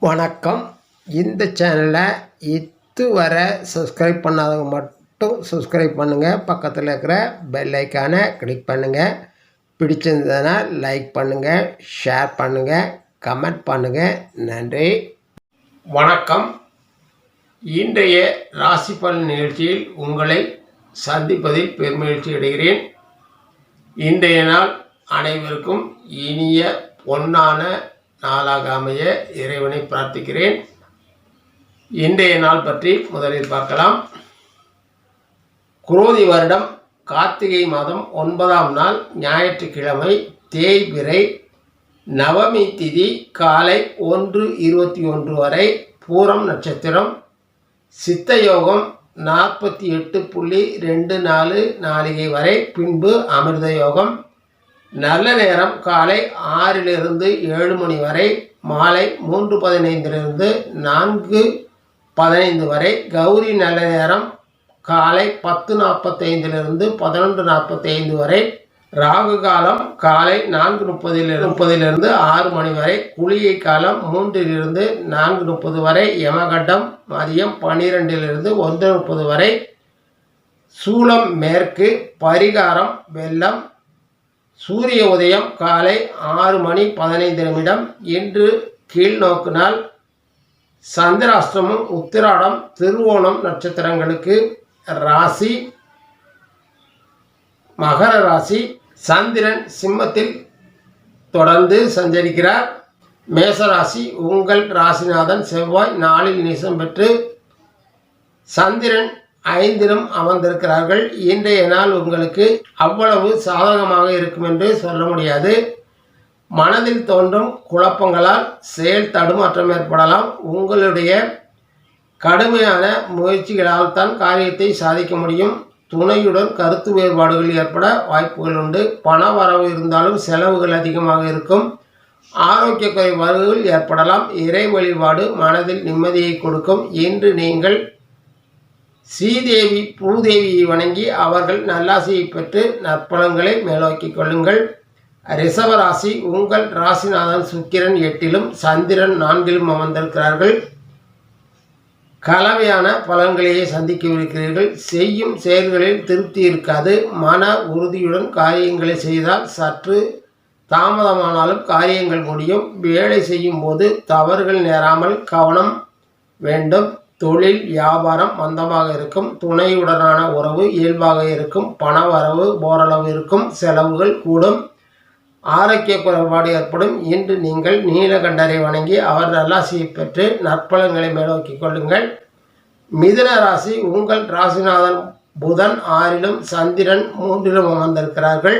வணக்கம். இந்த சேனலை இதுவரை சப்ஸ்கிரைப் பண்ணாதவங்க மட்டும் சப்ஸ்கிரைப் பண்ணுங்கள். பக்கத்தில் இருக்கிற பெல் ஐக்கானை கிளிக் பண்ணுங்கள். பிடிச்சிருந்ததுன்னா லைக் பண்ணுங்கள், ஷேர் பண்ணுங்கள், கமெண்ட் பண்ணுங்கள். நன்றி. வணக்கம். இன்றைய ராசி பலன் நிகழ்ச்சியில் உங்களை சந்திப்பதில் பெருமகிழ்ச்சி அடைகிறேன். இன்றைய நாள் அனைவருக்கும் இனிய பொன்னான நாளாக அமைய இறைவனை பிரார்த்திக்கிறேன். இன்றைய நாள் பற்றி முதலில் பார்க்கலாம். குரோதி வருடம் கார்த்திகை மாதம் 9ஆம் நாள் ஞாயிற்றுக்கிழமை, தேய்பிறை, நவமி திதி காலை 1:21 வரை, பூரம் நட்சத்திரம், சித்த யோகம் 48.24 நாழிகை வரை, பின்பு அமிர்த யோகம். நல்ல நேரம் காலை 6 to 7 மணி வரை, மாலை 3:15 to 4:15 வரை. கௌரி நல்ல நேரம் காலை 10:45 to 11:45 வரை. ராகு காலம் காலை 4:30 6 மணி வரை. குளிகை காலம் 3 to 4:30 வரை. யமகண்டம் மதியம் 12 to 1:30 வரை. சூலம் மேற்கு. பரிகாரம் வெள்ளம். சூரிய உதயம் காலை 6:15. இன்று கீழ்நோக்கு நாள். சந்திராஷ்டமம் உத்திராடம் திருவோணம் நட்சத்திரங்களுக்கு. ராசி மகர ராசி. சந்திரன் சிம்மத்தில் தொடர்ந்து சஞ்சரிக்கிறார். மேசராசி. உங்கள் ராசிநாதன் செவ்வாய் நாளில் நீசம் பெற்று சந்திரன் 5 அமர்ந்திருக்கிறார்கள். இன்றைய நாள் உங்களுக்கு அவ்வளவு சாதகமாக இருக்கும் என்று சொல்ல முடியாது. மனதில் தோன்றும் குழப்பங்களால் செயல் தடுமாற்றம் ஏற்படலாம். உங்களுடைய கடுமையான முயற்சிகளால் தான் காரியத்தை சாதிக்க முடியும். துணையுடன் கருத்து வேறுபாடுகள் ஏற்பட வாய்ப்புகள் உண்டு. பண வரவு இருந்தாலும் செலவுகள் அதிகமாக இருக்கும். ஆரோக்கிய குறைபாடுகள் ஏற்படலாம். இறை வழிபாடு மனதில் நிம்மதியை கொடுக்கும். இன்று நீங்கள் ஸ்ரீதேவி பூதேவியை வணங்கி அவர்கள் நல்லாசியை பெற்று நற்பலன்களை மேலோக்கிக் கொள்ளுங்கள். ரிஷபராசி. உங்கள் ராசிநாதன் சுக்கிரன் 8 சந்திரன் 4 அமர்ந்திருக்கிறார்கள். கலவையான பலன்களையே சந்திக்கவிருக்கிறீர்கள். செய்யும் செயல்களில் திருப்தி இருக்காது. மன உறுதியுடன் காரியங்களை செய்தால் சற்று தாமதமானாலும் காரியங்கள் முடியும். வேலை செய்யும் போது தவறுகள் நேராமல் கவனம் வேண்டும். தொழில் வியாபாரம் மந்தமாக இருக்கும். துணையுடனான உறவு இயல்பாக இருக்கும். பண வரவு ஓரளவு இருக்கும். செலவுகள் கூடும். ஆரோக்கிய குறைபாடு ஏற்படும். இன்று நீங்கள் நீலகண்டரை வணங்கி அவர் நல்லாசியை பெற்று நற்பலன்களை மேலோக்கிக் கொள்ளுங்கள். மிதுன ராசி. உங்கள் ராசிநாதன் புதன் 6 சந்திரன் 3 அமர்ந்திருக்கிறார்கள்.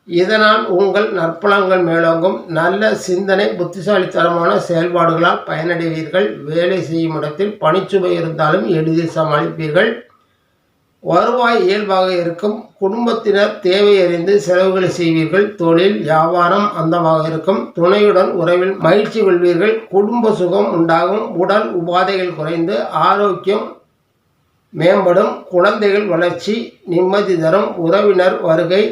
இதனால் உங்கள் நற்பலன்கள் மேலோங்கும். நல்ல சிந்தனை புத்திசாலித்தனமான செயல்பாடுகளால் பயனடைவீர்கள். வேலை செய்யும் இடத்தில் பணிச்சுமை இருந்தாலும் எளிதில் சமாளிப்பீர்கள். வருவாய் இயல்பாக இருக்கும். குடும்பத்தினர் தேவை அறிந்து செலவுகளை செய்வீர்கள். தொழில் வியாபாரம் அந்தமாக இருக்கும். துணையுடன் உறவில் மகிழ்ச்சி கொள்வீர்கள். குடும்ப சுகம் உண்டாகும். உடல் உபாதைகள் குறைந்து ஆரோக்கியம் மேம்படும். குழந்தைகள் வளர்ச்சி நிம்மதி தரும். உறவினர் வருகை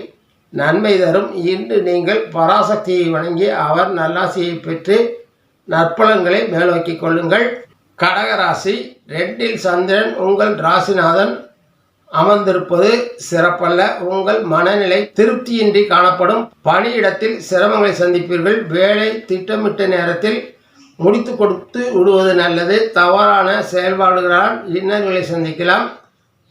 நன்மை தரும். இன்று நீங்கள் பராசக்தியை வணங்கி அவர் நல்லாசியை பெற்று நற்பலன்களை மேலோக்கிக் கொள்ளுங்கள். கடகராசி. 2 சந்திரன் உங்கள் ராசிநாதன் அமர்ந்திருப்பது சிறப்பல்ல. உங்கள் மனநிலை திருப்தியின்றி காணப்படும். பணியிடத்தில் சிரமங்களை சந்திப்பீர்கள். வேலை திட்டமிட்ட நேரத்தில் முடித்து கொடுத்து விடுவது நல்லது. தவறான செயல்பாடுகளால் இன்னல்களை சந்திக்கலாம்.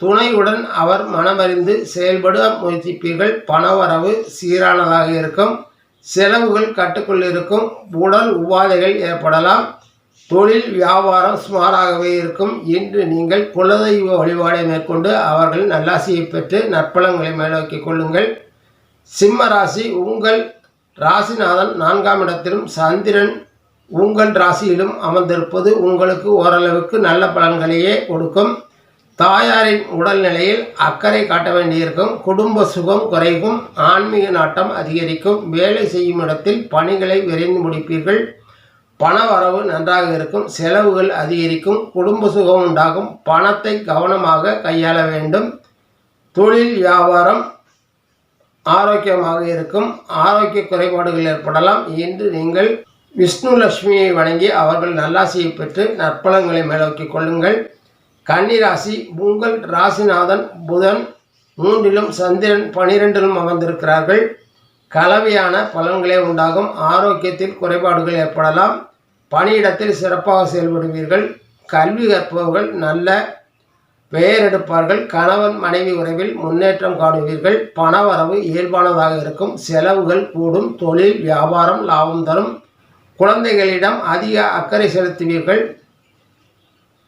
துணையுடன் அவர் மனமறிந்து செயல்பட முயற்சிப்பீர்கள். பணவரவு சீரானதாக இருக்கும். செலவுகள் கட்டுக்குள் இருக்கும். உடல் உபாதைகள் ஏற்படலாம். தொழில் வியாபாரம் சுமாராகவே இருக்கும். இன்று நீங்கள் குலதெய்வ வழிபாடை மேற்கொண்டு அவர்கள் நல்லாசியை பெற்று நற்பலன்களை மேலோக்கிக் கொள்ளுங்கள். சிம்ம ராசி. உங்கள் ராசிநாதன் 4ஆம் இடத்திலும் சந்திரன் உங்கள் ராசியிலும் அமர்ந்திருப்பது உங்களுக்கு ஓரளவுக்கு நல்ல பலன்களையே கொடுக்கும். தாயாரின் உடல்நிலையில் அக்கறை காட்ட வேண்டியிருக்கும். குடும்ப சுகம் குறைக்கும். ஆன்மீக நாட்டம் அதிகரிக்கும். வேலை செய்யும் இடத்தில் பணிகளை விரைந்து முடிப்பீர்கள். பண வரவு நன்றாக இருக்கும். செலவுகள் அதிகரிக்கும். குடும்ப சுகம் உண்டாகும். பணத்தை கவனமாக கையாள வேண்டும். தொழில் வியாபாரம் ஆரோக்கியமாக இருக்கும். ஆரோக்கிய குறைபாடுகள் ஏற்படலாம். இன்று நீங்கள் விஷ்ணு லட்சுமியை வணங்கி அவர்கள் நல்லாசியை பெற்று நற்பலன்களை மேலோக்கி கொள்ளுங்கள். கன்னிராசி, உங்கள் ராசிநாதன் புதன் 3லும் சந்திரன் 12லும் அமர்ந்திருக்கிறார்கள். கலவையான பலன்களே உண்டாகும். ஆரோக்கியத்தில் குறைபாடுகள் ஏற்படலாம். பணியிடத்தில் சிறப்பாக செயல்படுவீர்கள். கல்வி கற்பவர்கள் நல்ல பெயர் எடுப்பார்கள். கணவன் மனைவி உறவில் முன்னேற்றம் காணுவீர்கள். பணவரவு இயல்பானதாக இருக்கும். செலவுகள் கூடும். தொழில் வியாபாரம் லாபம் தரும். குழந்தைகளிடம் அதிக அக்கறை செலுத்துவீர்கள்.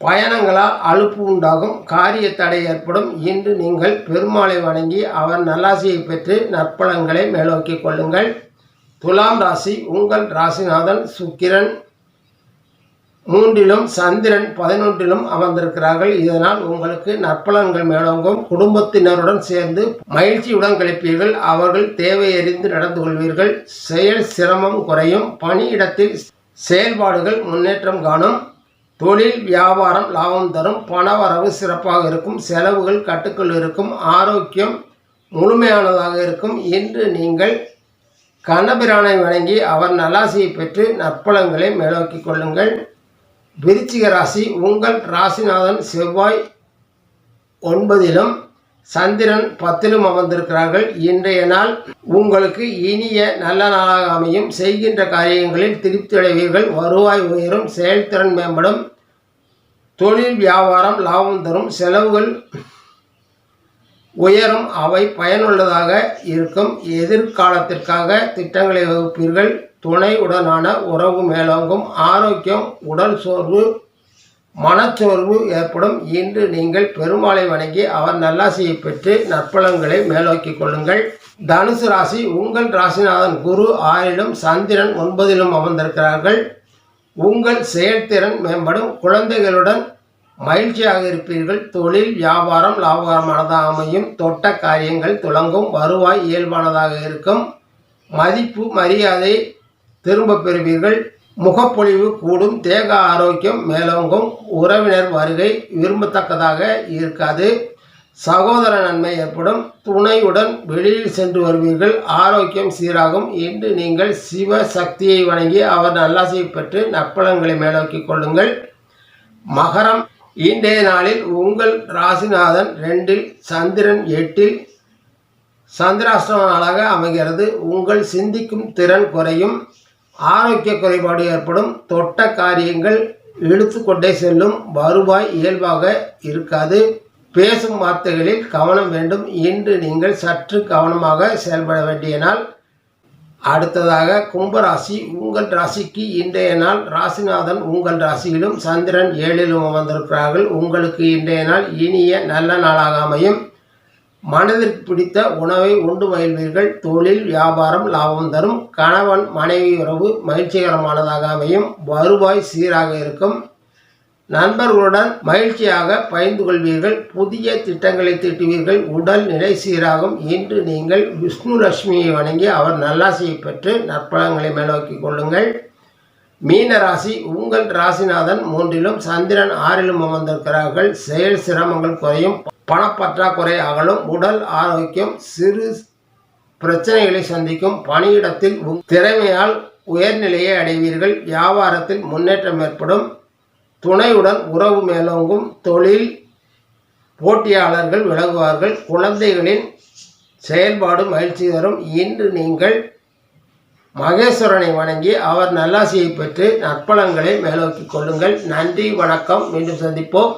பயணங்களால் அலுப்பு உண்டாகும். காரிய தடை ஏற்படும். இன்று நீங்கள் பெருமாளை வணங்கி அவர் நல்லாசியை பெற்று நற்பலன்களை மேலோக்கி கொள்ளுங்கள். துலாம் ராசி, உங்கள் ராசிநாதன் சுக்கிரன் 3லும் சந்திரன் 11லும் அமர்ந்திருக்கிறார்கள். இதனால் உங்களுக்கு நற்பலன்கள் மேலோங்கும். குடும்பத்தினருடன் சேர்ந்து மகிழ்ச்சியுடன் கழிப்பீர்கள். அவர்கள் தேவையறிந்து நடந்து கொள்வீர்கள். செயல் சிரமம் குறையும். பணியிடத்தில் செயல்பாடுகள் முன்னேற்றம் காணும். தொழில் வியாபாரம் லாபம் தரும். பணவரவு சிறப்பாக இருக்கும். செலவுகள் கட்டுக்குள் இருக்கும். ஆரோக்கியம் முழுமையானதாக இருக்கும். இன்று நீங்கள் கண்ணபிரானை வணங்கி அவர் நல்லாசியை பெற்று நற்பலன்களை மேலோக்கி கொள்ளுங்கள். விருச்சிக ராசி, உங்கள் ராசிநாதன் செவ்வாய் 9லும் சந்திரன் 10லும் அமர்ந்திருக்கிறார்கள். இன்றைய நாள் உங்களுக்கு இனிய நல்ல நாளாக அமையும். செய்கின்ற காரியங்களில் திருப்தி அடைவீர்கள். வருவாய் உயரும். செயல்திறன் மேம்படும். தொழில் வியாபாரம் லாபம் தரும். செலவுகள் உயரும். அவை பயனுள்ளதாக இருக்கும். எதிர்காலத்திற்காக திட்டங்களை வகுப்பீர்கள். துணை உடனான உறவு மேலோங்கும். ஆரோக்கியம் உடல் சோர்வு மனச்சோர்வு ஏற்படும். இன்று நீங்கள் பெருமாளை வணங்கி அவர் நல்லாசியை பெற்று நற்பலன்களை மேலோக்கி கொள்ளுங்கள். தனுசு ராசி, உங்கள் ராசிநாதன் குரு 6லும் சந்திரன் 9லும் அமர்ந்திருக்கிறார்கள். உங்கள் செயல்திறன் மேம்படும். குழந்தைகளுடன் மகிழ்ச்சியாக இருப்பீர்கள். தொழில் வியாபாரம் லாபகரமானதாக அமையும். தொட்ட காரியங்கள் துலங்கும். வருவாய் இயல்பானதாக இருக்கும். மதிப்பு மரியாதை திரும்ப பெறுவீர்கள். முகப்பொழிவு கூடும். தேக ஆரோக்கியம் மேலோங்கும். உறவினர் வருகை விரும்பத்தக்கதாக இருக்காது. சகோதர நன்மை ஏற்படும். துணையுடன் வெளியில் சென்று வருவீர்கள். ஆரோக்கியம் சீராகும். இன்று நீங்கள் சிவ சக்தியை வணங்கி அவர் நல்லாசியை பெற்று நற்பலன்களை மேலோக்கி கொள்ளுங்கள். மகரம், இன்றைய நாளில் உங்கள் ராசிநாதன் 2ல் சந்திரன் 8ல் சந்திராஷ்டம நாளாக அமைகிறது. உங்கள் சிந்திக்கும் திறன் குறையும். ஆரோக்கிய குறைபாடு ஏற்படும். தொட்ட காரியங்கள் இழுத்து கொண்டே செல்லும். வருவாய் இயல்பாக இருக்காது. பேசும் வார்த்தைகளில் கவனம் வேண்டும். இன்று நீங்கள் சற்று கவனமாக செயல்பட வேண்டிய நாள். அடுத்ததாக கும்பராசி, உங்கள் ராசிக்கு இன்றைய நாள் ராசிநாதன் உங்கள் ராசியிலும் சந்திரன் 7லும் அமர்ந்திருக்கிறார்கள். உங்களுக்கு இன்றைய நாள் இனிய நல்ல நாளாக அமையும். மனதிற்கு பிடித்த உணவை உண்டு மகிழ்வீர்கள். தொழில் வியாபாரம் லாபம் தரும். கணவன் மனைவி உறவு மகிழ்ச்சிகரமானதாக அமையும். வருவாய் சீராக இருக்கும். நண்பர்களுடன் மகிழ்ச்சியாக பகிர்ந்து கொள்வீர்கள். புதிய திட்டங்களை தீட்டுவீர்கள். உடல் நிலை சீராகும். இன்று நீங்கள் விஷ்ணு லட்சுமியை வணங்கி அவர் நல்லாசியை பெற்று நற்பலன்களை மேலோக்கி கொள்ளுங்கள். மீன ராசி, உங்கள் ராசிநாதன் 3லும் சந்திரன் 6லும் அமர்ந்திருக்கிறார்கள். செயல் சிரமங்கள் குறையும். பணப்பற்றாக்குறை அகலும். உடல் ஆரோக்கியம் சிறு பிரச்சனைகளை சந்திக்கும். பணியிடத்தில் திறமையால் உயர்நிலையை அடைவீர்கள். வியாபாரத்தில் முன்னேற்றம் ஏற்படும். துணையுடன் உறவு மேலோங்கும். தொழில் போட்டியாளர்கள் விலகுவார்கள். குழந்தைகளின் செயல்பாடு மகிழ்ச்சி தரும். இன்று நீங்கள் மகேஸ்வரனை வணங்கி அவர் நல்லாசியை பெற்று நற்பலன்களை மேலோக்கி கொள்ளுங்கள். நன்றி, வணக்கம். மீண்டும் சந்திப்போம்.